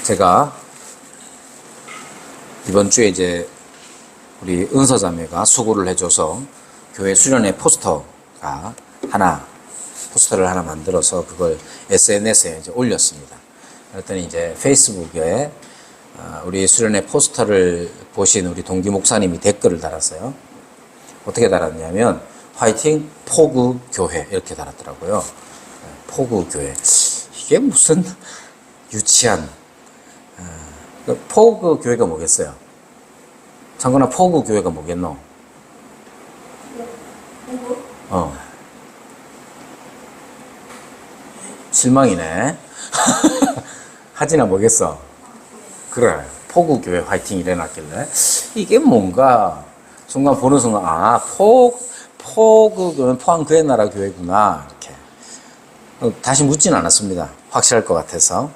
제가 이번 주에 이제 우리 은서자매가 수고를 해줘서 교회 수련회 포스터를 하나 만들어서 그걸 SNS에 이제 올렸습니다. 그랬더니 이제 페이스북에 우리 수련회 포스터를 보신 우리 동기 목사님이 댓글을 달았어요. 어떻게 달았냐면 화이팅 포구 교회 이렇게 달았더라고요. 포구 교회. 이게 무슨 유치한 포구 교회가 뭐겠어요? 창건아, 포구 교회가 뭐겠노? 실망이네. 하진아 뭐겠어? 그래, 포구 교회 화이팅 이래놨길래 이게 뭔가 순간 보는 순간 포구 교회는 포항교회 나라 교회구나 이렇게 다시 묻진 않았습니다. 확실할 것 같아서.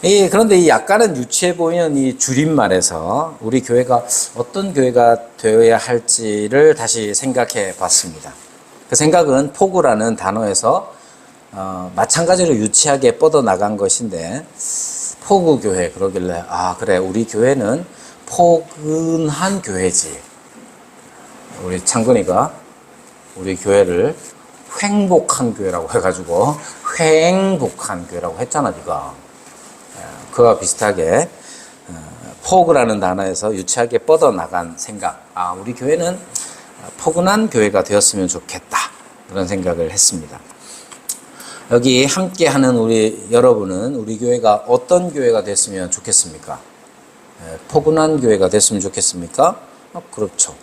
그런데 이 약간은 유치해 보이는 이 줄임말에서 우리 교회가 어떤 교회가 되어야 할지를 다시 생각해 봤습니다. 그 생각은 포구라는 단어에서 마찬가지로 유치하게 뻗어나간 것인데, 포구교회 그러길래 그래, 우리 교회는 포근한 교회지. 우리 창근이가 우리 교회를 횡복한 교회라고 해가지고 횡복한 교회라고 했잖아 네가. 그와 비슷하게 포구라는 단어에서 유치하게 뻗어나간 생각, 우리 교회는 포근한 교회가 되었으면 좋겠다, 그런 생각을 했습니다. 여기 함께하는 우리 여러분은 우리 교회가 어떤 교회가 됐으면 좋겠습니까? 포근한 교회가 됐으면 좋겠습니까? 그렇죠.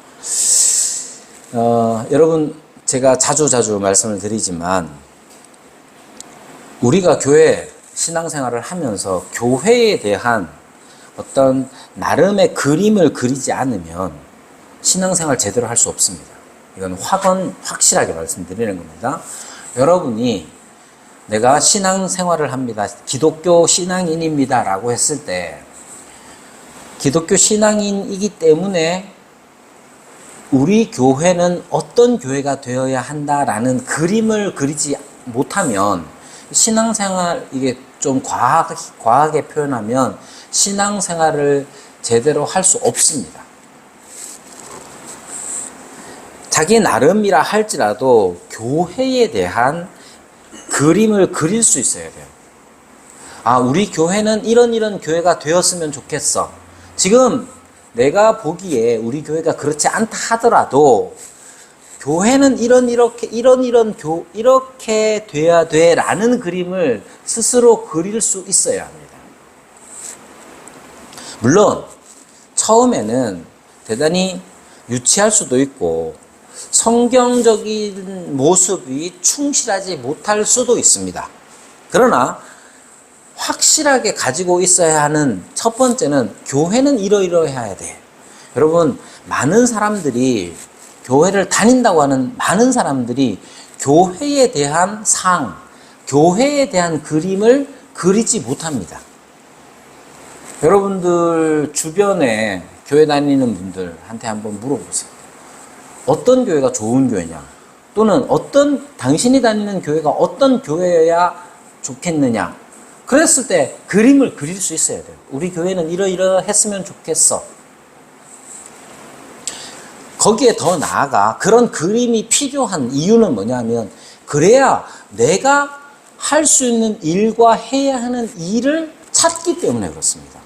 여러분, 제가 자주 말씀을 드리지만 우리가 교회 신앙생활을 하면서 교회에 대한 어떤 나름의 그림을 그리지 않으면 신앙생활 제대로 할 수 없습니다. 이건 확실하게 말씀드리는 겁니다. 여러분이 내가 신앙생활을 합니다, 기독교 신앙인입니다 라고 했을 때, 기독교 신앙인이기 때문에 우리 교회는 어떤 교회가 되어야 한다라는 그림을 그리지 못하면 신앙생활, 이게 좀 과하게 표현하면 신앙생활을 제대로 할 수 없습니다. 자기 나름이라 할지라도 교회에 대한 그림을 그릴 수 있어야 돼요. 우리 교회는 이런 교회가 되었으면 좋겠어. 지금 내가 보기에 우리 교회가 그렇지 않다 하더라도 교회는 이렇게 돼야 돼 라는 그림을 스스로 그릴 수 있어야 합니다. 물론 처음에는 대단히 유치할 수도 있고 성경적인 모습이 충실하지 못할 수도 있습니다. 그러나 확실하게 가지고 있어야 하는 첫 번째는 교회는 이러이러해야 돼. 여러분, 많은 사람들이 교회를 다닌다고 하는 많은 사람들이 교회에 대한 교회에 대한 그림을 그리지 못합니다. 여러분들 주변에 교회 다니는 분들한테 한번 물어보세요. 어떤 교회가 좋은 교회냐? 또는 당신이 다니는 교회가 어떤 교회여야 좋겠느냐? 그랬을 때 그림을 그릴 수 있어야 돼요. 우리 교회는 이러이러했으면 좋겠어. 거기에 더 나아가 그런 그림이 필요한 이유는 뭐냐면, 그래야 내가 할 수 있는 일과 해야 하는 일을 찾기 때문에 그렇습니다.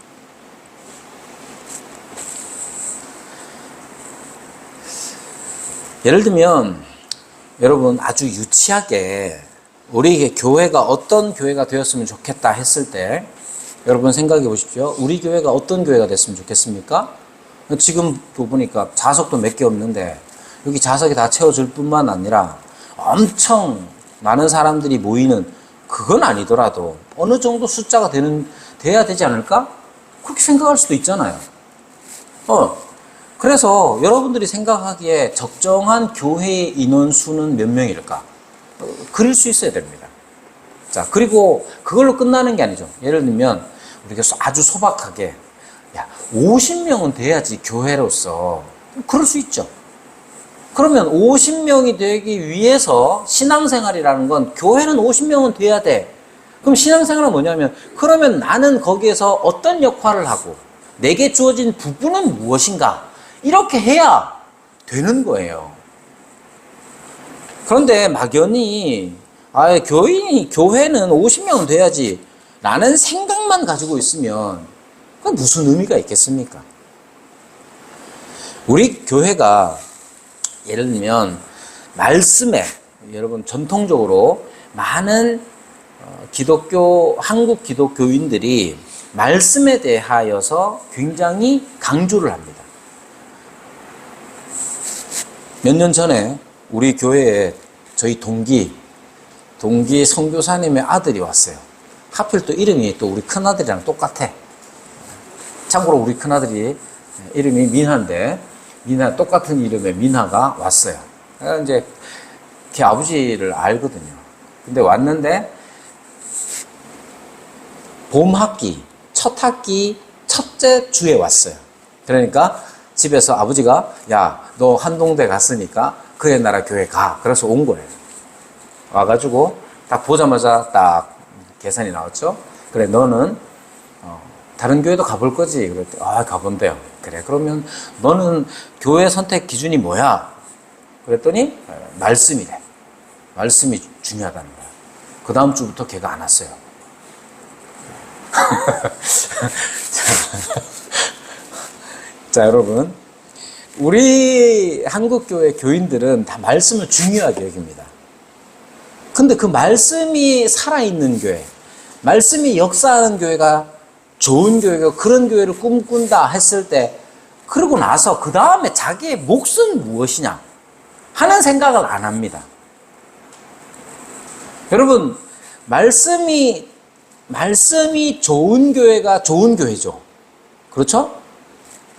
예를 들면 여러분, 아주 유치하게 우리 교회가 어떤 교회가 되었으면 좋겠다 했을 때 여러분 생각해 보십시오. 우리 교회가 어떤 교회가 됐으면 좋겠습니까? 지금 보니까 좌석도 몇 개 없는데 여기 좌석이 다 채워질 뿐만 아니라 엄청 많은 사람들이 모이는, 그건 아니더라도 어느 정도 숫자가 돼야 되지 않을까? 그렇게 생각할 수도 있잖아요. 그래서 여러분들이 생각하기에 적정한 교회의 인원수는 몇 명일까? 그릴 수 있어야 됩니다. 자, 그리고 그걸로 끝나는 게 아니죠. 예를 들면 우리가 아주 소박하게 50명은 돼야지 교회로서, 그럴 수 있죠. 그러면 50명이 되기 위해서 신앙생활이라는 건 교회는 50명은 돼야 돼 그럼 신앙생활은 뭐냐면, 그러면 나는 거기에서 어떤 역할을 하고 내게 주어진 부분은 무엇인가, 이렇게 해야 되는 거예요. 그런데 막연히 교회는 50명은 돼야지 라는 생각만 가지고 있으면 그건 무슨 의미가 있겠습니까? 우리 교회가 예를 들면 말씀에, 여러분 전통적으로 많은 한국 기독교인들이 말씀에 대하여서 굉장히 강조를 합니다. 몇 년 전에 우리 교회에 저희 동기 선교사님의 아들이 왔어요. 하필 또 이름이 또 우리 큰아들이랑 똑같아. 참고로 우리 큰아들이 이름이 민하인데, 똑같은 이름의 민하가 왔어요. 이제 걔 아버지를 알거든요. 근데 왔는데 첫 학기 첫째 주에 왔어요. 그러니까 집에서 아버지가, 야, 너 한동대 갔으니까 그의 나라 교회 가. 그래서 온 거예요. 와가지고 딱 보자마자 딱 계산이 나왔죠. 그래, 너는 다른 교회도 가볼 거지? 그랬더니, 가본대요. 그래, 그러면 너는 교회 선택 기준이 뭐야? 그랬더니 말씀이래. 말씀이 중요하다는 거야. 그 다음 주부터 걔가 안 왔어요. 자, 여러분, 우리 한국교회 교인들은 다 말씀을 중요하게 여깁니다. 근데 그 말씀이 살아있는 교회, 말씀이 역사하는 교회가 좋은 교회가, 그런 교회를 꿈꾼다 했을 때, 그러고 나서 그 다음에 자기의 몫은 무엇이냐 하는 생각을 안 합니다. 여러분, 말씀이 좋은 교회가 좋은 교회죠. 그렇죠?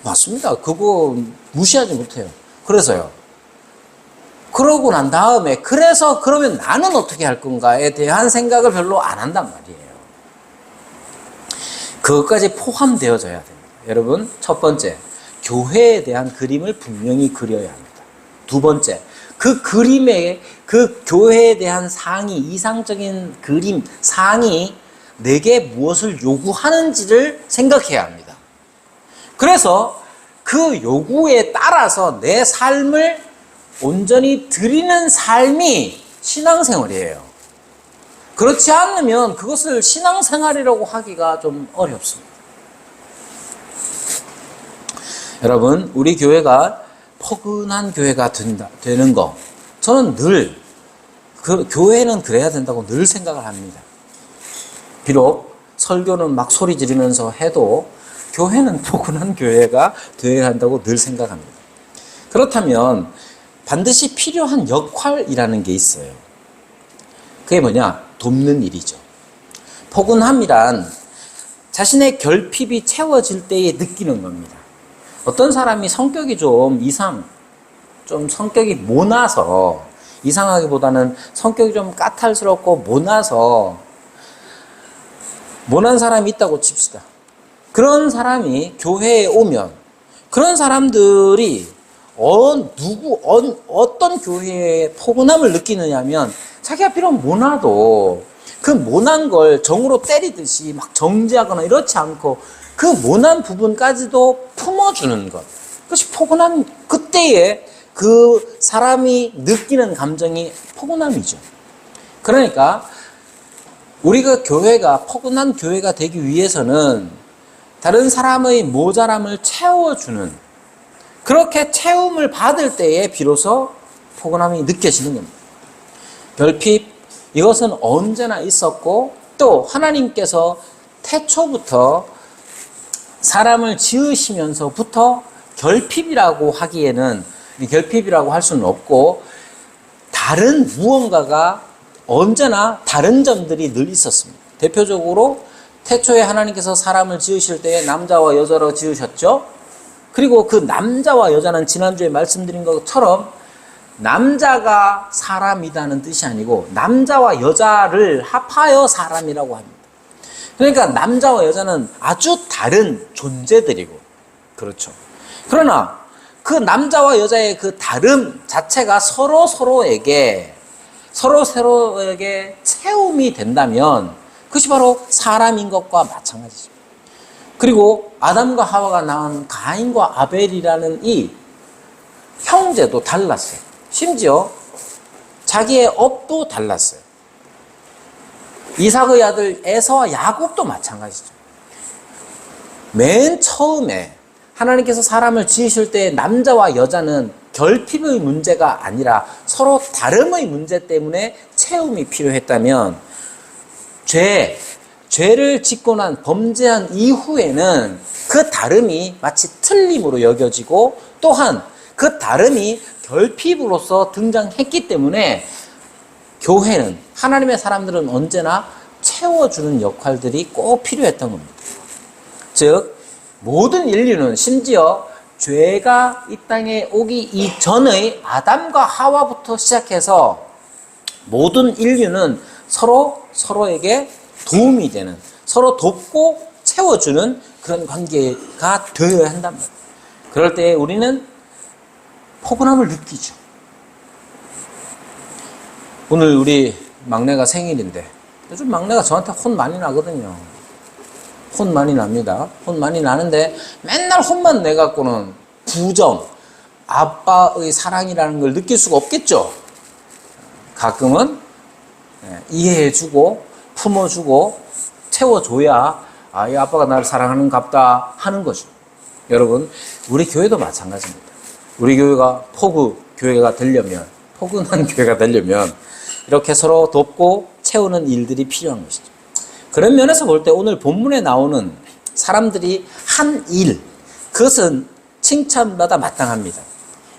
맞습니다. 그거 무시하지 못해요. 그래서요. 그러고 난 다음에, 그러면 나는 어떻게 할 건가에 대한 생각을 별로 안 한단 말이에요. 그것까지 포함되어져야 됩니다. 여러분, 첫 번째, 교회에 대한 그림을 분명히 그려야 합니다. 두 번째, 그 교회에 대한 상이, 이상적인 그림, 상이 내게 무엇을 요구하는지를 생각해야 합니다. 그래서 그 요구에 따라서 내 삶을 온전히 드리는 삶이 신앙생활이에요. 그렇지 않으면 그것을 신앙생활이라고 하기가 좀 어렵습니다. 여러분, 우리 교회가 포근한 교회가 되는 거, 저는 늘 교회는 그래야 된다고 늘 생각을 합니다. 비록 설교는 막 소리 지르면서 해도 교회는 포근한 교회가 되어야 한다고 늘 생각합니다. 그렇다면 반드시 필요한 역할이라는 게 있어요. 그게 뭐냐? 돕는 일이죠. 포근함이란 자신의 결핍이 채워질 때에 느끼는 겁니다. 어떤 사람이 성격이 좀 성격이 모나서, 이상하기보다는 성격이 좀 까탈스럽고 모난 사람이 있다고 칩시다. 그런 사람이 교회에 오면, 그런 사람들이 어떤 교회에 포근함을 느끼느냐 하면, 자기가 비록 모나도 그 모난 걸 정으로 때리듯이 막 정지하거나 이렇지 않고 그 모난 부분까지도 품어주는 것. 그것이 포근한, 그때에 그 사람이 느끼는 감정이 포근함이죠. 그러니까 우리가 교회가 포근한 교회가 되기 위해서는 다른 사람의 모자람을 채워주는, 그렇게 채움을 받을 때에 비로소 포근함이 느껴지는 겁니다. 결핍, 이것은 언제나 있었고, 또 하나님께서 태초부터 사람을 지으시면서부터 결핍이라고 할 수는 없고, 다른 무언가가 언제나 다른 점들이 늘 있었습니다. 대표적으로 태초에 하나님께서 사람을 지으실 때에 남자와 여자로 지으셨죠. 그리고 그 남자와 여자는 지난주에 말씀드린 것처럼 남자가 사람이라는 뜻이 아니고 남자와 여자를 합하여 사람이라고 합니다. 그러니까 남자와 여자는 아주 다른 존재들이고, 그렇죠. 그러나 그 남자와 여자의 그 다름 자체가 서로에게 채움이 된다면 그것이 바로 사람인 것과 마찬가지죠. 그리고 아담과 하와가 낳은 가인과 아벨이라는 이 형제도 달랐어요. 심지어 자기의 업도 달랐어요. 이삭의 아들 에서와 야곱도 마찬가지죠. 맨 처음에 하나님께서 사람을 지으실 때 남자와 여자는 결핍의 문제가 아니라 서로 다름의 문제 때문에 채움이 필요했다면 죄를 짓고 난 범죄한 이후에는 그 다름이 마치 틀림으로 여겨지고 또한 그 다름이 결핍으로서 등장했기 때문에 교회는 하나님의 사람들은 언제나 채워주는 역할들이 꼭 필요했던 겁니다. 즉 모든 인류는 심지어 죄가 이 땅에 오기 이전의 아담과 하와부터 시작해서 모든 인류는 서로에게 도움이 되는, 서로 돕고 채워주는 그런 관계가 되어야 한단 말이에요. 그럴 때 우리는 포근함을 느끼죠. 오늘 우리 막내가 생일인데 요즘 막내가 저한테 혼 많이 나거든요. 혼 많이 납니다. 혼 많이 나는데 맨날 혼만 내갖고는 부정, 아빠의 사랑이라는 걸 느낄 수가 없겠죠. 가끔은 이해해주고 품어주고 채워줘야 이 아빠가 나를 사랑하는갑다 하는 거죠. 여러분, 우리 교회도 마찬가지입니다. 우리 교회가 교회가 되려면, 포근한 교회가 되려면 이렇게 서로 돕고 채우는 일들이 필요한 것이죠. 그런 면에서 볼 때 오늘 본문에 나오는 사람들이 한 일, 그것은 칭찬받아 마땅합니다.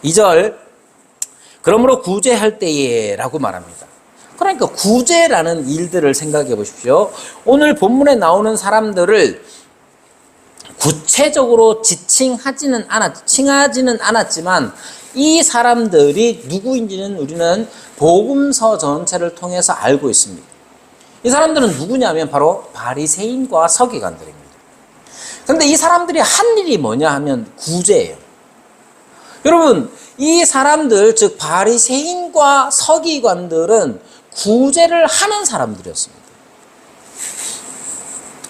2절, 그러므로 구제할 때에 라고 말합니다. 그러니까 구제라는 일들을 생각해 보십시오. 오늘 본문에 나오는 사람들을 구체적으로 칭하지는 않았지만 이 사람들이 누구인지는 우리는 복음서 전체를 통해서 알고 있습니다. 이 사람들은 누구냐면 바로 바리새인과 서기관들입니다. 그런데 이 사람들이 한 일이 뭐냐 하면 구제예요. 여러분, 이 사람들, 즉 바리새인과 서기관들은 구제를 하는 사람들이었습니다.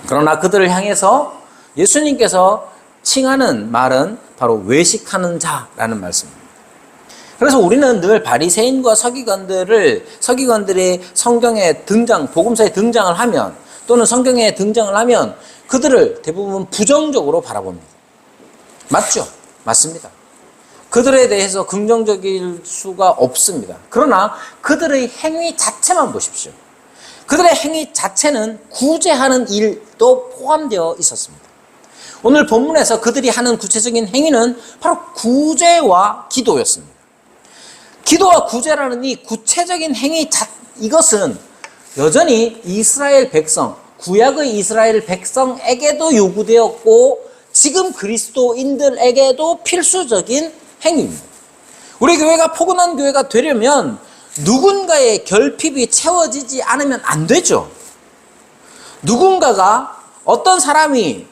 그러나 그들을 향해서 예수님께서 칭하는 말은 바로 외식하는 자라는 말씀입니다. 그래서 우리는 늘 바리새인과 서기관들의 성경에 복음서에 등장을 하면 또는 성경에 등장을 하면 그들을 대부분 부정적으로 바라봅니다. 맞죠? 맞습니다. 그들에 대해서 긍정적일 수가 없습니다. 그러나 그들의 행위 자체만 보십시오. 그들의 행위 자체는 구제하는 일도 포함되어 있었습니다. 오늘 본문에서 그들이 하는 구체적인 행위는 바로 구제와 기도였습니다. 기도와 구제라는 이 구체적인 행위 이것은 여전히 이스라엘 백성, 구약의 이스라엘 백성에게도 요구되었고 지금 그리스도인들에게도 필수적인 행위입니다. 우리 교회가 포근한 교회가 되려면 누군가의 결핍이 채워지지 않으면 안 되죠. 누군가가 어떤 사람이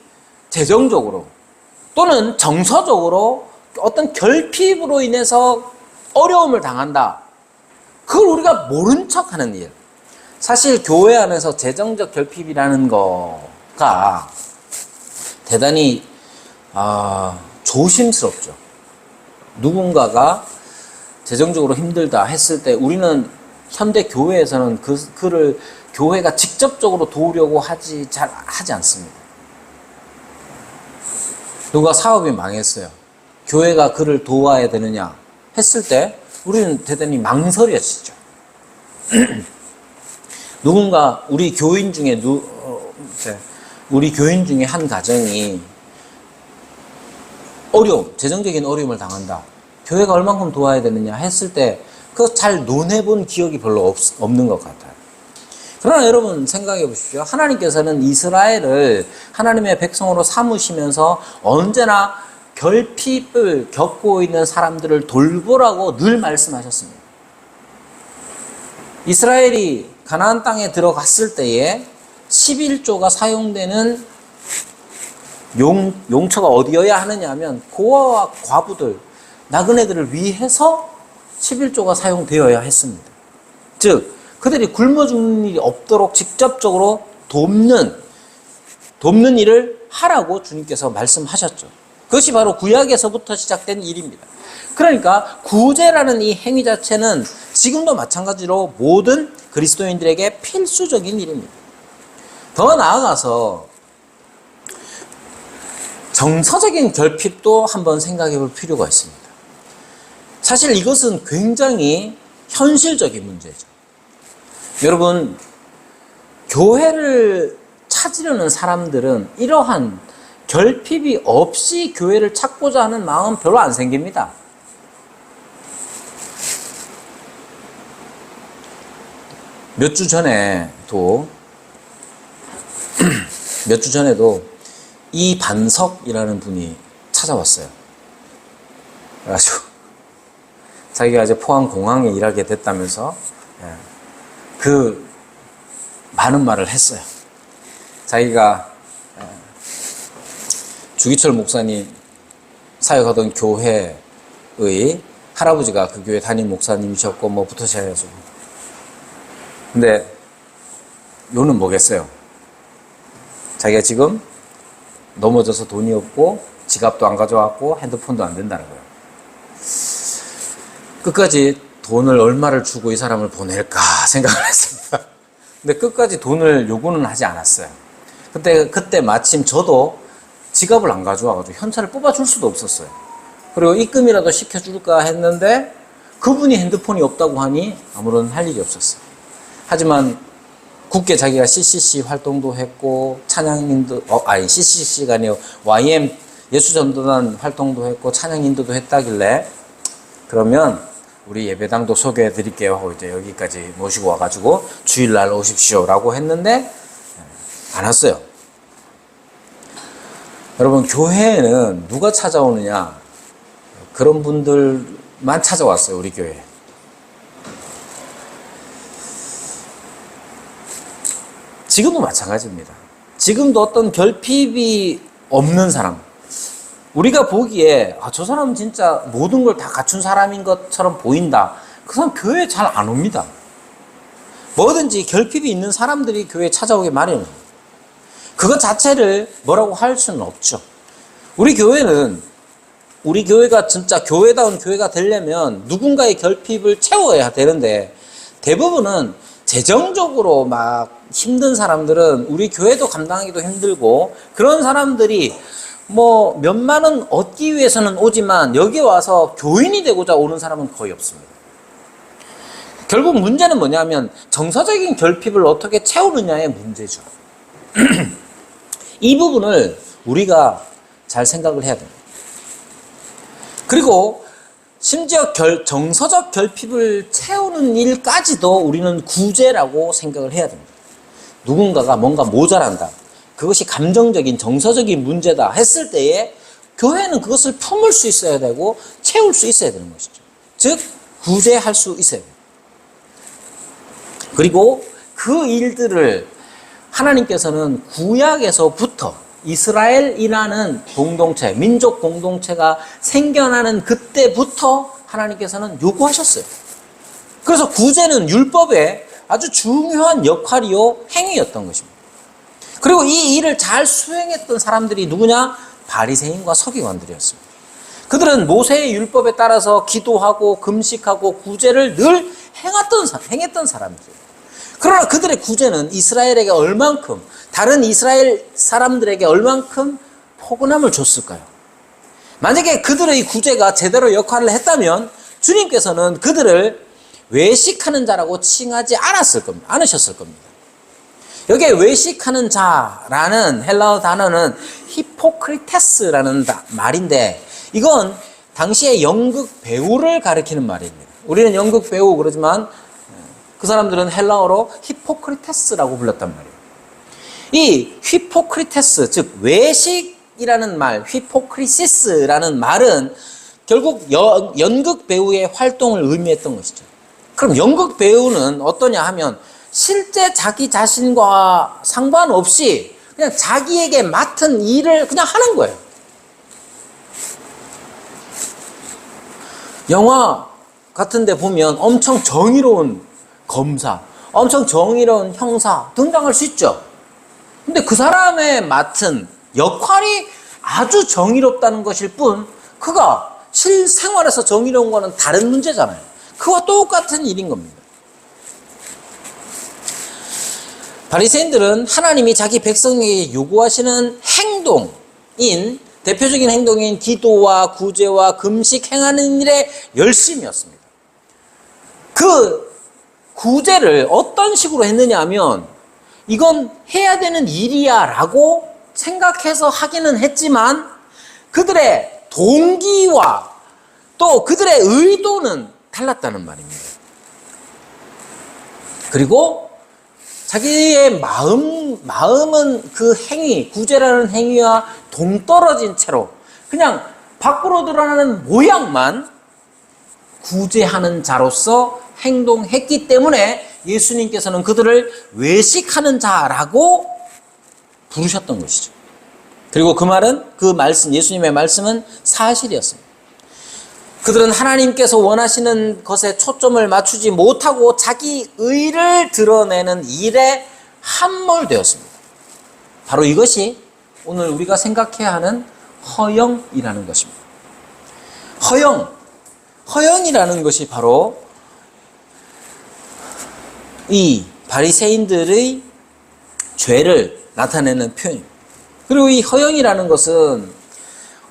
재정적으로 또는 정서적으로 어떤 결핍으로 인해서 어려움을 당한다. 그걸 우리가 모른 척하는 일. 사실 교회 안에서 재정적 결핍이라는 거가 대단히 조심스럽죠. 누군가가 재정적으로 힘들다 했을 때 우리는 현대 교회에서는 그를 교회가 직접적으로 도우려고 잘 하지 않습니다. 누가 사업이 망했어요. 교회가 그를 도와야 되느냐 했을 때 우리는 대단히 망설여지죠. 누군가 우리 교인 중에 한 가정이 재정적인 어려움을 당한다. 교회가 얼만큼 도와야 되느냐 했을 때 그거 잘 논해본 기억이 별로 없는 것 같아요. 그러나 여러분 생각해 보십시오. 하나님께서는 이스라엘을 하나님의 백성으로 삼으시면서 언제나 결핍을 겪고 있는 사람들을 돌보라고 늘 말씀하셨습니다. 이스라엘이 가나안 땅에 들어갔을 때에 11조가 사용되는 용처가 어디여야 하느냐 하면 고아와 과부들, 나그네들을 위해서 11조가 사용되어야 했습니다. 즉 그들이 굶어 죽는 일이 없도록 직접적으로 돕는 일을 하라고 주님께서 말씀하셨죠. 그것이 바로 구약에서부터 시작된 일입니다. 그러니까 구제라는 이 행위 자체는 지금도 마찬가지로 모든 그리스도인들에게 필수적인 일입니다. 더 나아가서 정서적인 결핍도 한번 생각해 볼 필요가 있습니다. 사실 이것은 굉장히 현실적인 문제죠. 여러분, 교회를 찾으려는 사람들은 이러한 결핍이 없이 교회를 찾고자 하는 마음은 별로 안 생깁니다. 몇 주 전에도 이반석이라는 분이 찾아왔어요. 그래가지고 자기가 이제 포항공항에 일하게 됐다면서 그 많은 말을 했어요. 자기가 주기철 목사님 사역하던 교회의 할아버지가 그 교회 담임 목사님이셨고 뭐부터 시작해가지고, 근데 요는 뭐겠어요? 자기가 지금 넘어져서 돈이 없고 지갑도 안 가져왔고 핸드폰도 안 된다는 거예요. 끝까지 돈을 얼마를 주고 이 사람을 보낼까 생각을 했습니다. 근데 끝까지 돈을 요구는 하지 않았어요. 그때 마침 저도 지갑을 안 가져와가지고 현찰을 뽑아줄 수도 없었어요. 그리고 입금이라도 시켜줄까 했는데 그분이 핸드폰이 없다고 하니 아무런 할 일이 없었어요. 하지만 굳게 자기가 CCC 활동도 했고 CCC가 아니고 YM 예수전도단 활동도 했고 찬양 인도도 했다길래, 그러면 우리 예배당도 소개해 드릴게요 하고 이제 여기까지 모시고 와가지고 주일날 오십시오라고 했는데 안 왔어요. 여러분, 교회에는 누가 찾아오느냐? 그런 분들만 찾아왔어요, 우리 교회에. 지금도 마찬가지입니다. 지금도 어떤 결핍이 없는 사람, 우리가 보기에 저 사람은 진짜 모든 걸 다 갖춘 사람인 것처럼 보인다. 그 사람 교회에 잘 안 옵니다. 뭐든지 결핍이 있는 사람들이 교회에 찾아오기 마련입니다. 그것 자체를 뭐라고 할 수는 없죠. 우리 교회가 진짜 교회다운 교회가 되려면 누군가의 결핍을 채워야 되는데, 대부분은 재정적으로 막 힘든 사람들은 우리 교회도 감당하기도 힘들고, 그런 사람들이 뭐 몇만 원 얻기 위해서는 오지만 여기 와서 교인이 되고자 오는 사람은 거의 없습니다. 결국 문제는 뭐냐면 정서적인 결핍을 어떻게 채우느냐의 문제죠. 이 부분을 우리가 잘 생각을 해야 됩니다. 그리고 심지어 정서적 결핍을 채우는 일까지도 우리는 구제라고 생각을 해야 됩니다. 누군가가 뭔가 모자란다, 그것이 감정적인 정서적인 문제다 했을 때에 교회는 그것을 품을 수 있어야 되고 채울 수 있어야 되는 것이죠. 즉 구제할 수 있어야 돼요. 그리고 그 일들을 하나님께서는 구약에서부터 이스라엘이라는 공동체, 민족 공동체가 생겨나는 그때부터 하나님께서는 요구하셨어요. 그래서 구제는 율법의 아주 중요한 역할이요 행위였던 것입니다. 그리고 이 일을 잘 수행했던 사람들이 누구냐? 바리새인과 서기관들이었습니다. 그들은 모세의 율법에 따라서 기도하고 금식하고 구제를 늘 행했던 사람들이에요. 그러나 그들의 구제는 이스라엘에게 얼만큼, 다른 이스라엘 사람들에게 얼만큼 포근함을 줬을까요? 만약에 그들의 구제가 제대로 역할을 했다면 주님께서는 그들을 외식하는 자라고 칭하지 않으셨을 겁니다. 여기에 외식하는 자라는 헬라어 단어는 히포크리테스라는 말인데, 이건 당시의 연극 배우를 가리키는 말입니다. 우리는 연극 배우 그러지만 그 사람들은 헬라어로 히포크리테스라고 불렀단 말이에요. 이 히포크리테스, 즉 외식이라는 말, 히포크리시스라는 말은 결국 연극 배우의 활동을 의미했던 것이죠. 그럼 연극 배우는 어떠냐 하면 실제 자기 자신과 상관없이 그냥 자기에게 맡은 일을 그냥 하는 거예요. 영화 같은 데 보면 엄청 정의로운 검사, 엄청 정의로운 형사 등장할 수 있죠. 근데 그 사람의 맡은 역할이 아주 정의롭다는 것일 뿐, 그가 실생활에서 정의로운 거는 다른 문제잖아요. 그와 똑같은 일인 겁니다. 바리새인들은 하나님이 자기 백성에게 요구하시는 행동인, 대표적인 행동인 기도와 구제와 금식 행하는 일에 열심이었습니다. 그 구제를 어떤 식으로 했느냐 하면, 이건 해야 되는 일이야 라고 생각해서 하기는 했지만, 그들의 동기와 또 그들의 의도는 달랐다는 말입니다. 그리고 자기의 마음은 그 행위, 구제라는 행위와 동떨어진 채로 그냥 밖으로 드러나는 모양만 구제하는 자로서 행동했기 때문에 예수님께서는 그들을 외식하는 자라고 부르셨던 것이죠. 그리고 그 말씀, 예수님의 말씀은 사실이었습니다. 그들은 하나님께서 원하시는 것에 초점을 맞추지 못하고 자기 의를 드러내는 일에 함몰되었습니다. 바로 이것이 오늘 우리가 생각해야 하는 허영이라는 것입니다. 허영이라는 것이 바로 이 바리새인들의 죄를 나타내는 표현입니다. 그리고 이 허영이라는 것은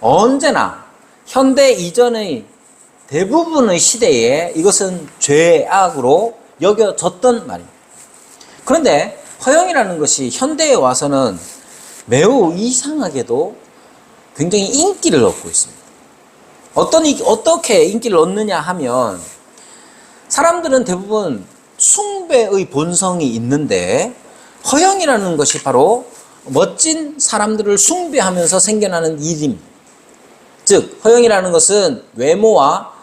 언제나 현대 이전의 대부분의 시대에 이것은 죄악으로 여겨졌던 말입니다. 그런데 허영이라는 것이 현대에 와서는 매우 이상하게도 굉장히 인기를 얻고 있습니다. 어떻게 인기를 얻느냐 하면, 사람들은 대부분 숭배의 본성이 있는데, 허영이라는 것이 바로 멋진 사람들을 숭배하면서 생겨나는 일입니다. 즉, 허영이라는 것은 외모와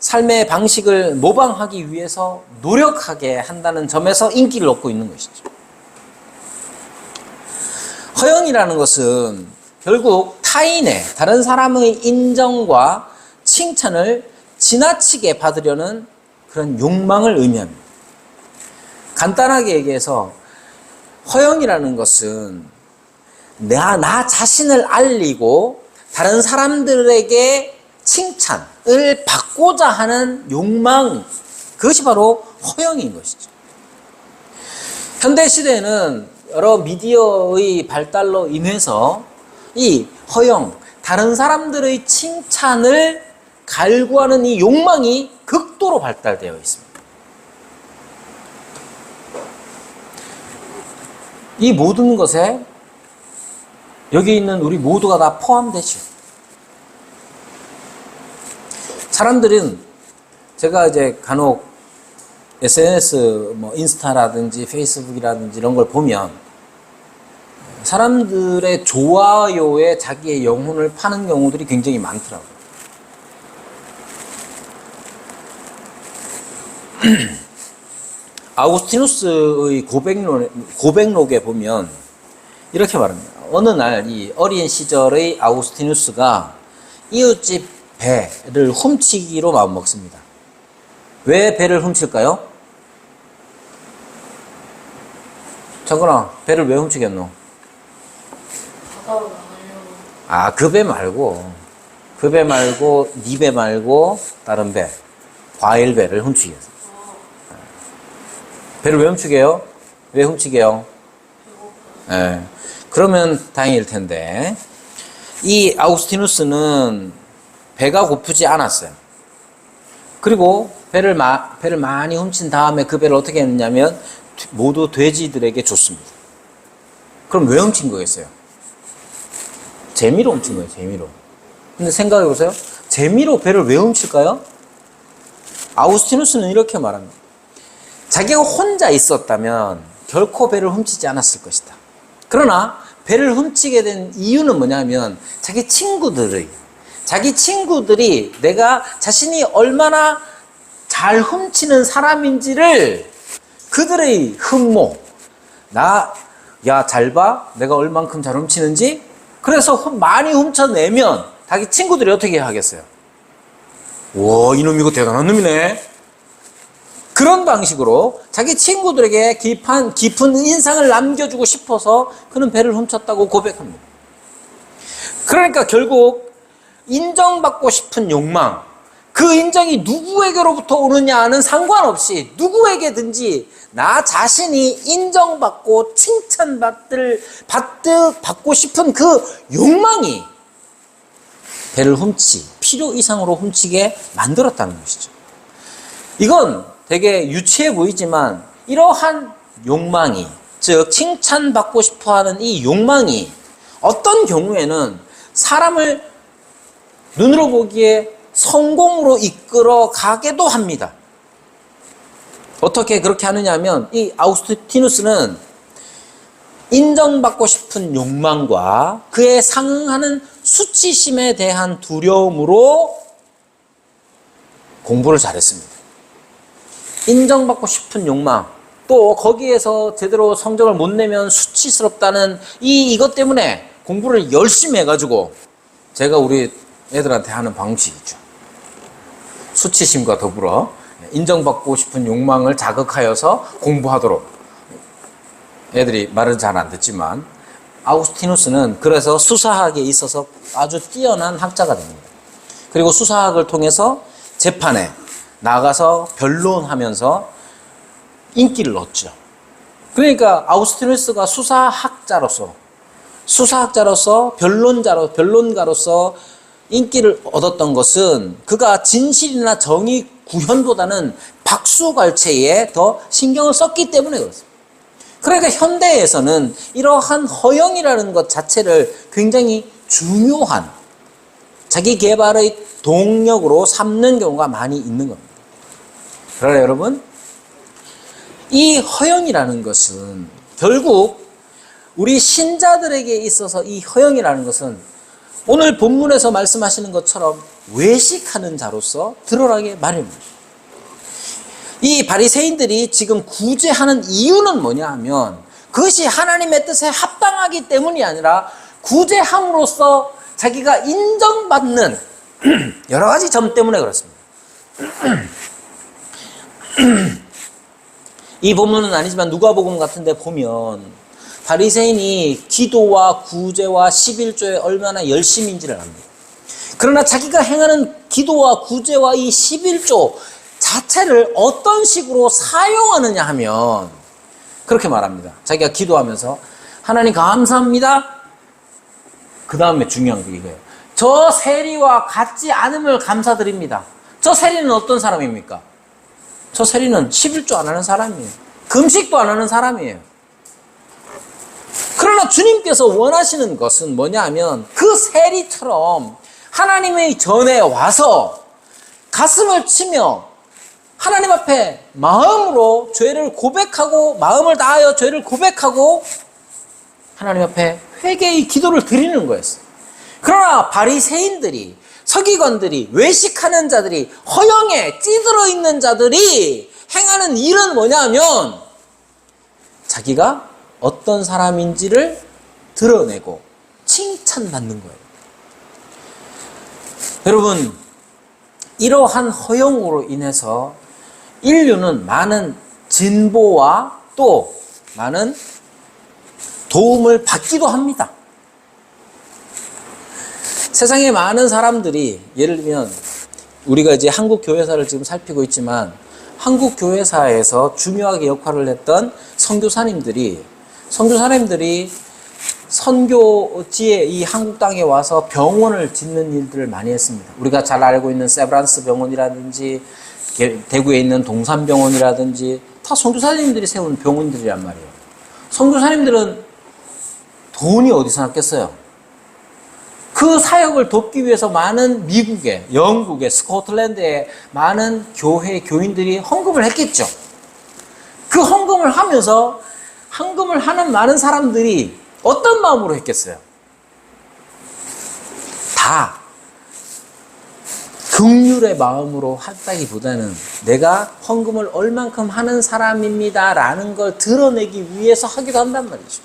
삶의 방식을 모방하기 위해서 노력하게 한다는 점에서 인기를 얻고 있는 것이죠. 허영이라는 것은 결국 타인의, 다른 사람의 인정과 칭찬을 지나치게 받으려는 그런 욕망을 의미합니다. 간단하게 얘기해서 허영이라는 것은 나 자신을 알리고 다른 사람들에게 칭찬을 받고자 하는 욕망, 그것이 바로 허영인 것이죠. 현대시대에는 여러 미디어의 발달로 인해서 이 허영, 다른 사람들의 칭찬을 갈구하는 이 욕망이 극도로 발달되어 있습니다. 이 모든 것에 여기 있는 우리 모두가 다 포함되죠. 사람들은, 제가 이제 간혹 SNS, 인스타라든지 페이스북이라든지 이런 걸 보면 사람들의 좋아요에 자기의 영혼을 파는 경우들이 굉장히 많더라고요. 아우구스티누스의 고백록에 보면 이렇게 말합니다. 어느 날 이 어린 시절의 아우구스티누스가 이웃집 배를 훔치기로 마음먹습니다. 왜 배를 훔칠까요? 정근아, 배를 왜 훔치겠노? 바다로 나가려고. 그 배 말고, 네 배 말고 다른 배, 과일배를 훔치겠어. 배를 왜 훔치게요? 왜 훔치게요? 네. 그러면 다행일 텐데, 이 아우구스티누스는 배가 고프지 않았어요. 그리고 배를 많이 훔친 다음에 그 배를 어떻게 했냐면 모두 돼지들에게 줬습니다. 그럼 왜 훔친 거겠어요? 재미로 훔친 거예요, 재미로. 근데 생각해보세요. 재미로 배를 왜 훔칠까요? 아우구스티누스는 이렇게 말합니다. 자기가 혼자 있었다면 결코 배를 훔치지 않았을 것이다. 그러나 배를 훔치게 된 이유는 뭐냐면 자기 친구들이 내가 자신이 얼마나 잘 훔치는 사람인지를 그들의 흠모, 야, 잘 봐? 내가 얼만큼 잘 훔치는지? 그래서 많이 훔쳐내면 자기 친구들이 어떻게 하겠어요? 와, 이놈 이거 대단한 놈이네. 그런 방식으로 자기 친구들에게 깊은 인상을 남겨주고 싶어서 그는 배를 훔쳤다고 고백합니다. 그러니까 결국 인정받고 싶은 욕망, 그 인정이 누구에게로부터 오느냐는 상관없이 누구에게든지 나 자신이 인정받고 받고 싶은 그 욕망이 배를 필요 이상으로 훔치게 만들었다는 것이죠. 이건 되게 유치해 보이지만 이러한 욕망이, 즉 칭찬받고 싶어하는 이 욕망이 어떤 경우에는 사람을 눈으로 보기에 성공으로 이끌어 가게도 합니다. 어떻게 그렇게 하느냐 하면 이 아우구스티누스는 인정받고 싶은 욕망과 그에 상응하는 수치심에 대한 두려움으로 공부를 잘했습니다. 인정받고 싶은 욕망, 또 거기에서 제대로 성적을 못 내면 수치스럽다는 이것 때문에 공부를 열심히 해가지고 제가 우리 애들한테 하는 방식이죠. 수치심과 더불어 인정받고 싶은 욕망을 자극하여서 공부하도록. 애들이 말은 잘 안 듣지만 아우구스티누스는 그래서 수사학에 있어서 아주 뛰어난 학자가 됩니다. 그리고 수사학을 통해서 재판에 나가서 변론하면서 인기를 얻죠. 그러니까 아우구스티누스가 수사학자로서 변론가로서 인기를 얻었던 것은 그가 진실이나 정의 구현보다는 박수갈채에 더 신경을 썼기 때문에 그렇습니다. 그러니까 현대에서는 이러한 허영이라는 것 자체를 굉장히 중요한 자기 개발의 동력으로 삼는 경우가 많이 있는 겁니다. 그러나 여러분, 이 허영이라는 것은 결국 우리 신자들에게 있어서 이 허영이라는 것은 오늘 본문에서 말씀하시는 것처럼 외식하는 자로서 드러나게 마련입니다. 이 바리새인들이 지금 구제하는 이유는 뭐냐 하면 그것이 하나님의 뜻에 합당하기 때문이 아니라 구제함으로써 자기가 인정받는 여러 가지 점 때문에 그렇습니다. 이 본문은 아니지만 누가복음 같은 데 보면 바리새인이 기도와 구제와 11조에 얼마나 열심인지를 압니다. 그러나 자기가 행하는 기도와 구제와 이 11조 자체를 어떤 식으로 사용하느냐 하면 그렇게 말합니다. 자기가 기도하면서 하나님 감사합니다. 그 다음에 중요한 게 이거예요. 저 세리와 같지 않음을 감사드립니다. 저 세리는 어떤 사람입니까? 저 세리는 11조 안 하는 사람이에요. 금식도 안 하는 사람이에요. 그러나 주님께서 원하시는 것은 뭐냐 하면 그 세리처럼 하나님의 전에 와서 가슴을 치며 하나님 앞에 마음으로 죄를 고백하고 마음을 다하여 죄를 고백하고 하나님 앞에 회개의 기도를 드리는 거였어요. 그러나 바리새인들이, 서기관들이, 외식하는 자들이, 허영에 찌들어 있는 자들이 행하는 일은 뭐냐면 자기가 어떤 사람인지를 드러내고 칭찬받는 거예요. 여러분, 이러한 허영으로 인해서 인류는 많은 진보와 또 많은 도움을 받기도 합니다. 세상에 많은 사람들이, 예를 들면 우리가 이제 한국 교회사를 지금 살피고 있지만 한국 교회사에서 중요하게 역할을 했던 선교사님들이 선교지에 이 한국 땅에 와서 병원을 짓는 일들을 많이 했습니다. 우리가 잘 알고 있는 세브란스 병원이라든지 대구에 있는 동산병원이라든지 다 선교사님들이 세운 병원들이란 말이에요. 선교사님들은 돈이 어디서 났겠어요? 그 사역을 돕기 위해서 많은 미국의, 영국의, 스코틀랜드의 많은 교인들이 헌금을 했겠죠. 그 헌금을 하면서 헌금을 하는 많은 사람들이 어떤 마음으로 했겠어요? 다 긍휼의 마음으로 했다기보다는 내가 헌금을 얼만큼 하는 사람입니다라는 걸 드러내기 위해서 하기도 한단 말이죠.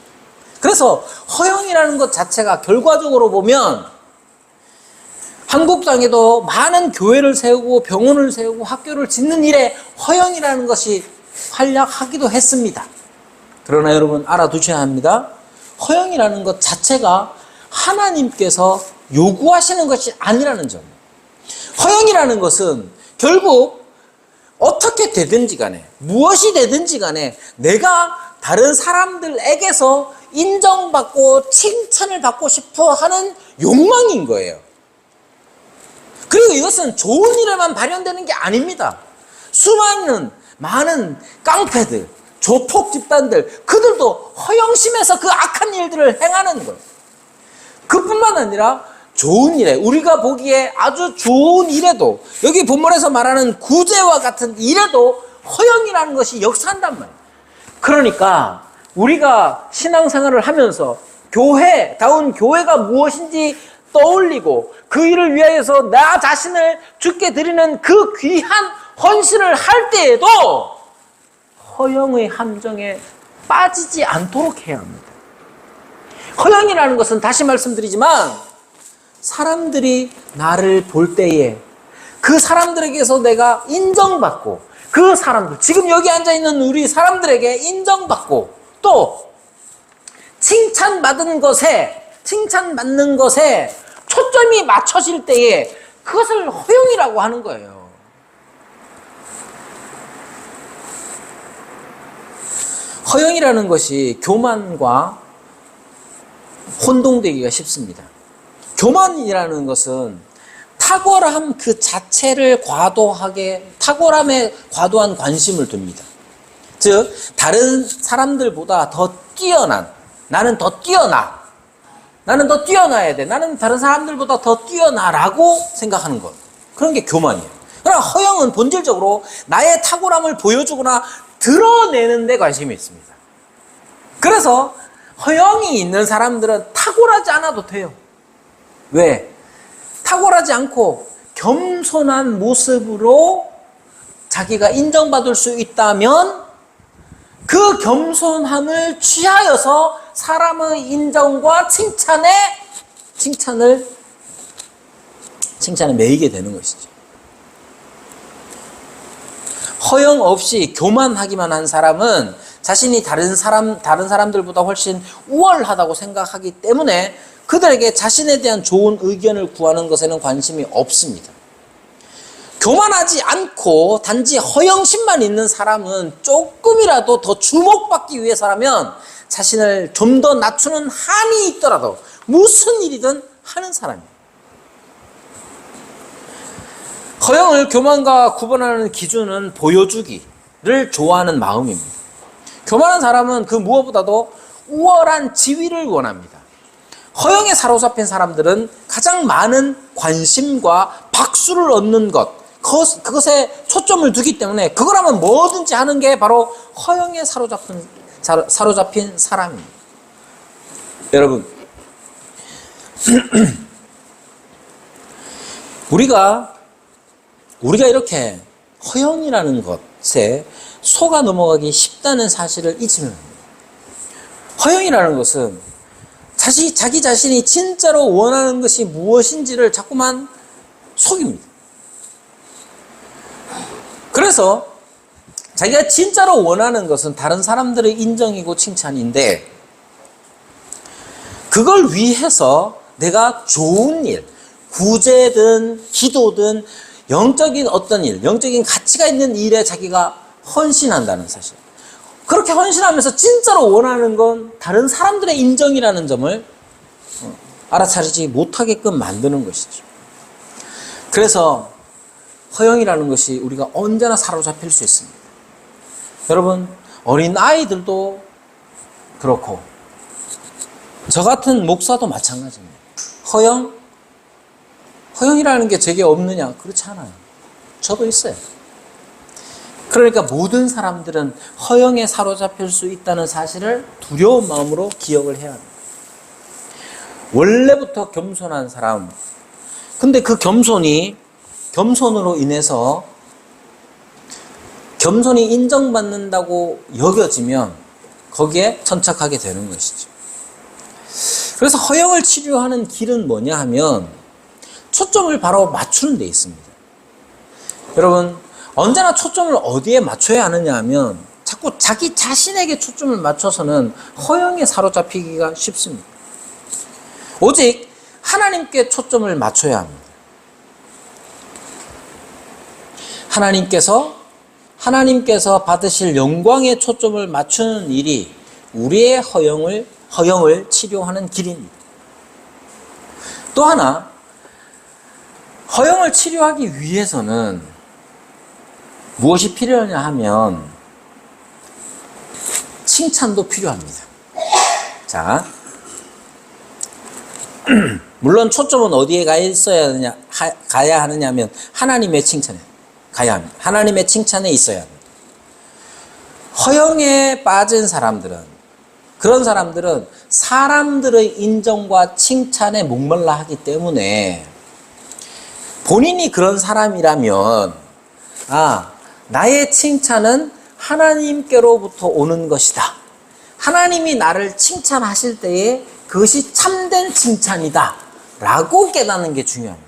그래서 허영이라는 것 자체가 결과적으로 보면 한국 땅에도 많은 교회를 세우고 병원을 세우고 학교를 짓는 일에 허영이라는 것이 활약하기도 했습니다. 그러나 여러분 알아두셔야 합니다. 허영이라는 것 자체가 하나님께서 요구하시는 것이 아니라는 점. 허영이라는 것은 결국 어떻게 되든지 간에 무엇이 되든지 간에 내가 다른 사람들에게서 인정받고 칭찬을 받고 싶어 하는 욕망인 거예요. 그리고 이것은 좋은 일에만 발현되는 게 아닙니다. 수많은 많은 깡패들, 조폭 집단들, 그들도 허영심에서 그 악한 일들을 행하는 거예요. 그뿐만 아니라 좋은 일에, 우리가 보기에 아주 좋은 일에도, 여기 본문에서 말하는 구제와 같은 일에도 허영이라는 것이 역사한단 말이에요. 그러니까 우리가 신앙생활을 하면서 교회다운 교회가 무엇인지 떠올리고 그 일을 위하여서 나 자신을 주께 드리는 그 귀한 헌신을 할 때에도 허영의 함정에 빠지지 않도록 해야 합니다. 허영이라는 것은 다시 말씀드리지만 사람들이 나를 볼 때에 그 사람들에게서 내가 인정받고 그 사람들, 지금 여기 앉아있는 우리 사람들에게 인정받고 또 칭찬받는 것에 초점이 맞춰질 때에 그것을 허영이라고 하는 거예요. 허영이라는 것이 교만과 혼동되기가 쉽습니다. 교만이라는 것은 탁월함 그 자체를 탁월함에 과도한 관심을 둡니다. 즉, 다른 사람들보다 더 뛰어난, 나는 더 뛰어나야 돼. 나는 다른 사람들보다 더 뛰어나라고 생각하는 것. 그런 게 교만이에요. 그러나 허영은 본질적으로 나의 탁월함을 보여주거나 드러내는 데 관심이 있습니다. 그래서 허영이 있는 사람들은 탁월하지 않아도 돼요. 왜? 탁월하지 않고 겸손한 모습으로 자기가 인정받을 수 있다면 그 겸손함을 취하여서 사람의 인정과 칭찬에 매이게 되는 것이죠. 허영 없이 교만하기만 한 사람은 자신이 다른 사람들보다 훨씬 우월하다고 생각하기 때문에 그들에게 자신에 대한 좋은 의견을 구하는 것에는 관심이 없습니다. 교만하지 않고 단지 허영심만 있는 사람은 조금이라도 더 주목받기 위해서라면 자신을 좀 더 낮추는 한이 있더라도 무슨 일이든 하는 사람이에요. 허영을 교만과 구분하는 기준은 보여주기를 좋아하는 마음입니다. 교만한 사람은 그 무엇보다도 우월한 지위를 원합니다. 허영에 사로잡힌 사람들은 가장 많은 관심과 박수를 얻는 그것에 초점을 두기 때문에 그걸 하면 뭐든지 하는 게 바로 허영에 사로잡힌 사람입니다. 여러분, 우리가 이렇게 허영이라는 것에 속아 넘어가기 쉽다는 사실을 잊으면 합니다. 허영이라는 것은 자기 자신이 진짜로 원하는 것이 무엇인지를 자꾸만 속입니다. 그래서 자기가 진짜로 원하는 것은 다른 사람들의 인정이고 칭찬인데 그걸 위해서 내가 좋은 일, 구제든 기도든 영적인 어떤 일, 영적인 가치가 있는 일에 자기가 헌신한다는 사실. 그렇게 헌신하면서 진짜로 원하는 건 다른 사람들의 인정이라는 점을 알아차리지 못하게끔 만드는 것이죠. 그래서 허영이라는 것이 우리가 언제나 사로잡힐 수 있습니다. 여러분, 어린 아이들도 그렇고 저 같은 목사도 마찬가지입니다. 허영이라는 게 제게 없느냐? 그렇지 않아요. 저도 있어요. 그러니까 모든 사람들은 허영에 사로잡힐 수 있다는 사실을 두려운 마음으로 기억을 해야 합니다. 원래부터 겸손한 사람, 근데 그 겸손으로 인해서 겸손이 인정받는다고 여겨지면 거기에 천착하게 되는 것이죠. 그래서 허영을 치료하는 길은 뭐냐 하면 초점을 바로 맞추는 데 있습니다. 여러분, 언제나 초점을 어디에 맞춰야 하느냐 하면 자꾸 자기 자신에게 초점을 맞춰서는 허영에 사로잡히기가 쉽습니다. 오직 하나님께 초점을 맞춰야 합니다. 하나님께서 받으실 영광에 초점을 맞추는 일이 우리의 허영을 치료하는 길입니다. 또 하나, 허영을 치료하기 위해서는 무엇이 필요하냐 하면 칭찬도 필요합니다. 자, 물론 초점은 어디에 가야 하느냐 하면 하나님의 칭찬에 가야 합니다. 하나님의 칭찬에 있어야 합니다. 허영에 빠진 그런 사람들은 사람들의 인정과 칭찬에 목말라 하기 때문에 본인이 그런 사람이라면 나의 칭찬은 하나님께로부터 오는 것이다. 하나님이 나를 칭찬하실 때에 그것이 참된 칭찬이다 라고 깨닫는 게 중요합니다.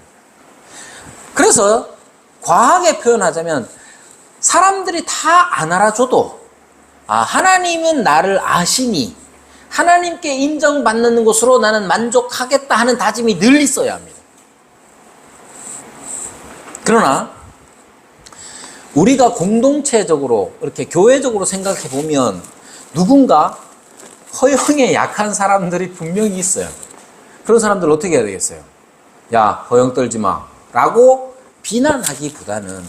그래서 과하게 표현하자면 사람들이 다 안 알아줘도 하나님은 나를 아시니 하나님께 인정받는 것으로 나는 만족하겠다 하는 다짐이 늘 있어야 합니다. 그러나 우리가 공동체적으로 이렇게 교회적으로 생각해 보면 누군가 허영에 약한 사람들이 분명히 있어요. 그런 사람들 어떻게 해야 되겠어요? 야, 허영 떨지 마 라고 비난하기보다는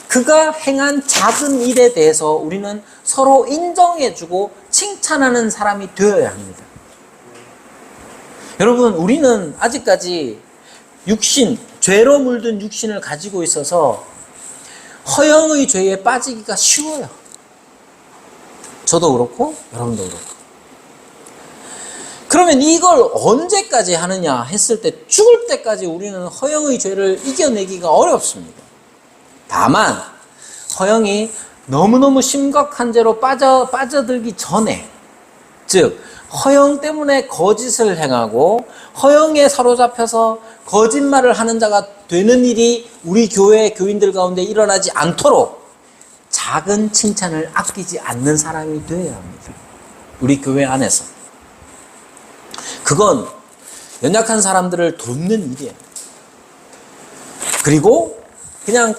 그가 행한 작은 일에 대해서 우리는 서로 인정해주고 칭찬하는 사람이 되어야 합니다. 여러분, 우리는 아직까지 죄로 물든 육신을 가지고 있어서 허영의 죄에 빠지기가 쉬워요. 저도 그렇고 여러분도 그렇고. 그러면 이걸 언제까지 하느냐 했을 때 죽을 때까지 우리는 허영의 죄를 이겨내기가 어렵습니다. 다만 허영이 너무너무 심각한 죄로 빠져들기 전에, 즉 허영 때문에 거짓을 행하고 허영에 사로잡혀서 거짓말을 하는 자가 되는 일이 우리 교회 교인들 가운데 일어나지 않도록 작은 칭찬을 아끼지 않는 사람이 되어야 합니다. 우리 교회 안에서. 그건 연약한 사람들을 돕는 일이에요. 그리고 그냥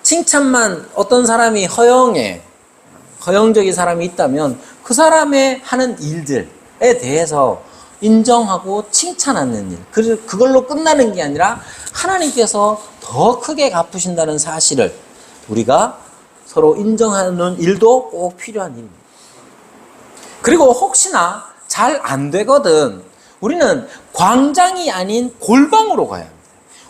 칭찬만, 어떤 사람이 허영적인 사람이 있다면 그 사람의 하는 일들에 대해서 인정하고 칭찬하는 일, 그걸로 끝나는 게 아니라 하나님께서 더 크게 갚으신다는 사실을 우리가 서로 인정하는 일도 꼭 필요한 일입니다. 그리고 혹시나 잘 안 되거든 우리는 광장이 아닌 골방으로 가야 합니다.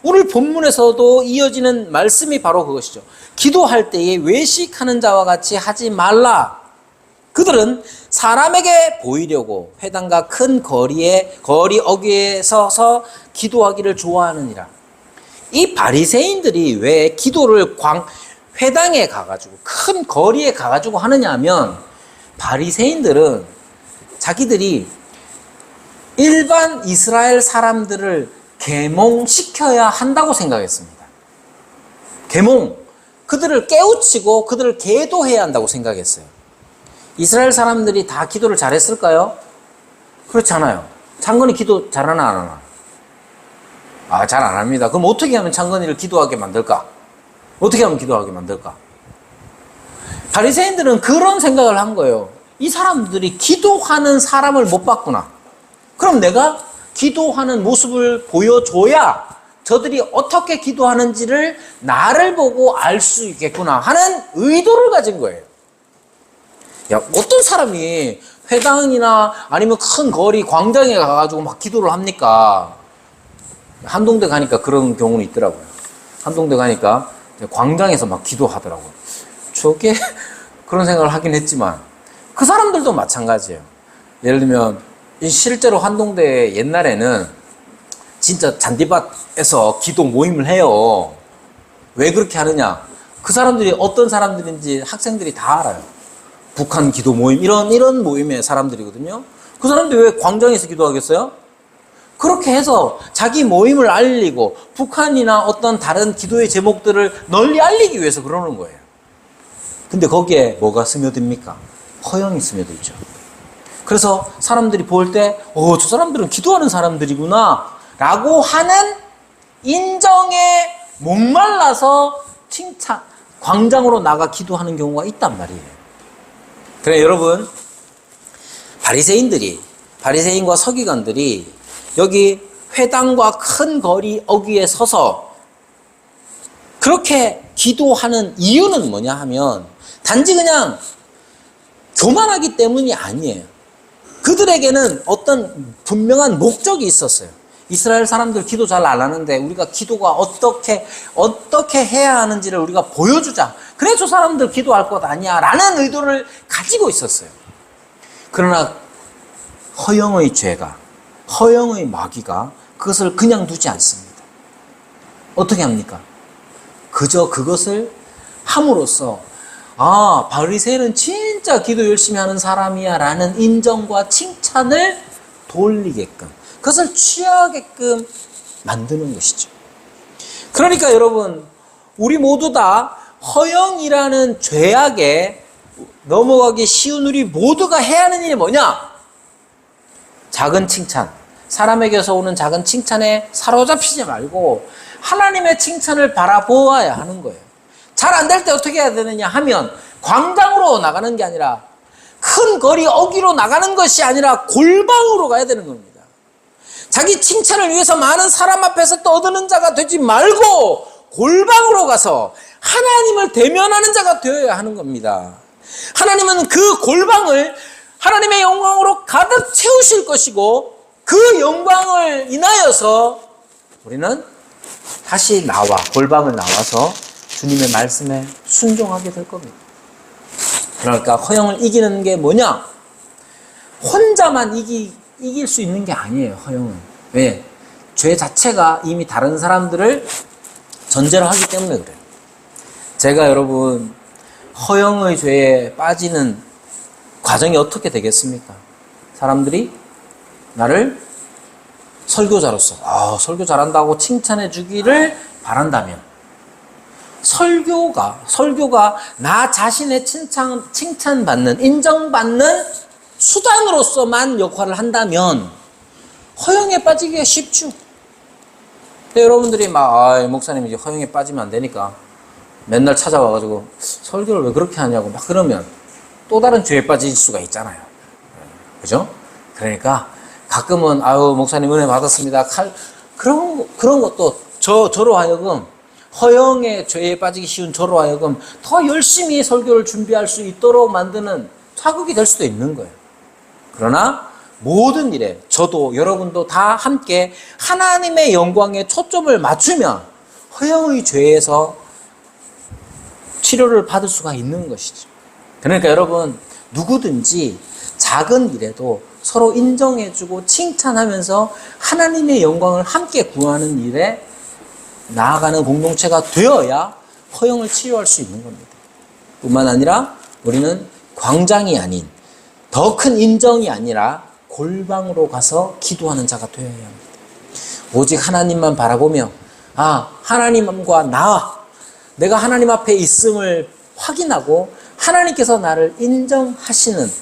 오늘 본문에서도 이어지는 말씀이 바로 그것이죠. 기도할 때에 외식하는 자와 같이 하지 말라. 그들은 사람에게 보이려고 회당과 큰 거리 어귀에 서서 기도하기를 좋아하느니라. 이 바리새인들이 왜 기도를 회당에 가가지고 큰 거리에 가가지고 하느냐 하면, 바리새인들은 자기들이 일반 이스라엘 사람들을 계몽시켜야 한다고 생각했습니다. 그들을 깨우치고 그들을 계도해야 한다고 생각했어요. 이스라엘 사람들이 다 기도를 잘했을까요? 그렇지 않아요. 창건이 기도 잘하나 안 하나? 잘 안 합니다. 그럼 어떻게 하면 창건이를 기도하게 만들까? 어떻게 하면 기도하게 만들까? 바리새인들은 그런 생각을 한 거예요. 이 사람들이 기도하는 사람을 못 봤구나. 그럼 내가 기도하는 모습을 보여줘야 저들이 어떻게 기도하는지를 나를 보고 알 수 있겠구나 하는 의도를 가진 거예요. 야, 어떤 사람이 회당이나 아니면 큰 거리 광장에 가가지고 막 기도를 합니까? 한동대 가니까 그런 경우는 있더라고요. 한동대 가니까 광장에서 막 기도하더라고요. 저게 그런 생각을 하긴 했지만 그 사람들도 마찬가지예요. 예를 들면 실제로 한동대 옛날에는 진짜 잔디밭에서 기도 모임을 해요. 왜 그렇게 하느냐? 그 사람들이 어떤 사람들인지 학생들이 다 알아요. 북한 기도 모임, 이런 모임의 사람들이거든요. 그 사람들이 왜 광장에서 기도하겠어요? 그렇게 해서 자기 모임을 알리고 북한이나 어떤 다른 기도의 제목들을 널리 알리기 위해서 그러는 거예요. 근데 거기에 뭐가 스며듭니까? 허영이 스며들죠. 그래서 사람들이 볼 때, 저 사람들은 기도하는 사람들이구나 라고 하는 인정에 목말라서 칭찬, 광장으로 나가 기도하는 경우가 있단 말이에요. 그래 여러분, 바리새인과 서기관들이 여기 회당과 큰 거리 어귀에 서서 그렇게 기도하는 이유는 뭐냐 하면 단지 그냥 교만하기 때문이 아니에요. 그들에게는 어떤 분명한 목적이 있었어요. 이스라엘 사람들 기도 잘 안 하는데 우리가 기도가 어떻게 해야 하는지를 우리가 보여주자. 그래 저 사람들 기도할 것 아니야 라는 의도를 가지고 있었어요. 그러나 허영의 죄가, 허영의 마귀가 그것을 그냥 두지 않습니다. 어떻게 합니까? 그저 그것을 함으로써 바리새인은 진짜 기도 열심히 하는 사람이야 라는 인정과 칭찬을 돌리게끔, 그것을 취하게끔 만드는 것이죠. 그러니까 여러분, 우리 모두 다 허영이라는 죄악에 넘어가기 쉬운 우리 모두가 해야 하는 일이 뭐냐? 작은 칭찬, 사람에게서 오는 작은 칭찬에 사로잡히지 말고 하나님의 칭찬을 바라보아야 하는 거예요. 잘 안 될 때 어떻게 해야 되느냐 하면 광장으로 나가는 게 아니라, 큰 거리 어귀로 나가는 것이 아니라 골방으로 가야 되는 겁니다. 자기 칭찬을 위해서 많은 사람 앞에서 떠드는 자가 되지 말고 골방으로 가서 하나님을 대면하는 자가 되어야 하는 겁니다. 하나님은 그 골방을 하나님의 영광으로 가득 채우실 것이고, 그 영광을 인하여서 우리는 다시 골방을 나와서 주님의 말씀에 순종하게 될 겁니다. 그러니까 허영을 이기는 게 뭐냐? 혼자만 이길 수 있는 게 아니에요, 허영은. 왜? 죄 자체가 이미 다른 사람들을 전제로 하기 때문에 그래요. 제가 여러분, 허영의 죄에 빠지는 과정이 어떻게 되겠습니까? 사람들이 나를 설교자로서 설교 잘한다고 칭찬해 주기를 바란다면, 설교가 나 자신의 칭찬받는, 인정받는 수단으로서만 역할을 한다면 허영에 빠지기가 쉽죠. 근데 여러분들이 목사님 이제 허영에 빠지면 안 되니까 맨날 찾아와가지고 설교를 왜 그렇게 하냐고 막 그러면 또 다른 죄에 빠질 수가 있잖아요. 그죠? 그러니까 가끔은 목사님 은혜 받았습니다. 그런 것도 저로 하여금, 허영의 죄에 빠지기 쉬운 저로 하여금 더 열심히 설교를 준비할 수 있도록 만드는 자극이 될 수도 있는 거예요. 그러나 모든 일에 저도 여러분도 다 함께 하나님의 영광에 초점을 맞추면 허영의 죄에서 치료를 받을 수가 있는 것이죠. 그러니까 여러분, 누구든지 작은 일에도 서로 인정해주고 칭찬하면서 하나님의 영광을 함께 구하는 일에 나아가는 공동체가 되어야 허영을 치료할 수 있는 겁니다. 뿐만 아니라 우리는 광장이 아닌, 더 큰 인정이 아니라 골방으로 가서 기도하는 자가 되어야 합니다. 오직 하나님만 바라보며 하나님과 내가 하나님 앞에 있음을 확인하고 하나님께서 나를 인정하시는,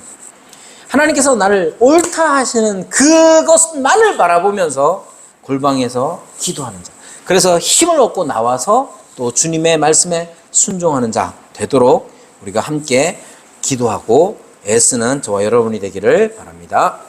하나님께서 나를 옳다 하시는 그것만을 바라보면서 골방에서 기도하는 자, 그래서 힘을 얻고 나와서 또 주님의 말씀에 순종하는 자 되도록 우리가 함께 기도하고 애쓰는 저와 여러분이 되기를 바랍니다.